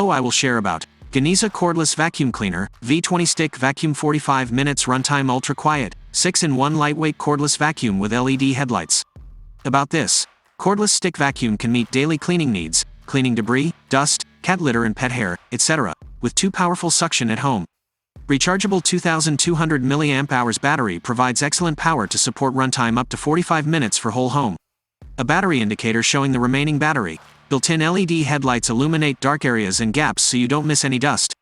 video I will share about Ganiza Cordless Vacuum Cleaner, V20 Stick Vacuum 45 minutes Runtime Ultra Quiet, 6-in-1 lightweight cordless vacuum with LED headlights. About this cordless stick vacuum can meet daily cleaning needs, cleaning debris, dust, cat litter and pet hair, etc., with 2 powerful suction at home. Rechargeable 2200 mAh battery provides excellent power to support runtime up to 45 minutes for whole home. A battery indicator showing the remaining battery. Built-in LED headlights illuminate dark areas and gaps so you don't miss any dust.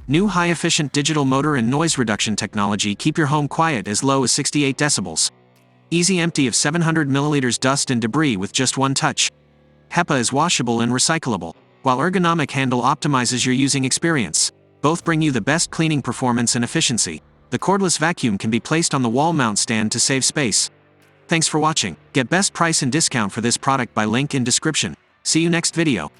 New high-efficient digital motor and noise reduction technology keep your home quiet as low as 68 decibels. Easy empty of 700 milliliters dust and debris with just one touch. HEPA is washable and recyclable, while ergonomic handle optimizes your using experience. Both bring you the best cleaning performance and efficiency. The cordless vacuum can be placed on the wall mount stand to save space. Thanks for watching. Get best price and discount for this product by link in description. See you next video.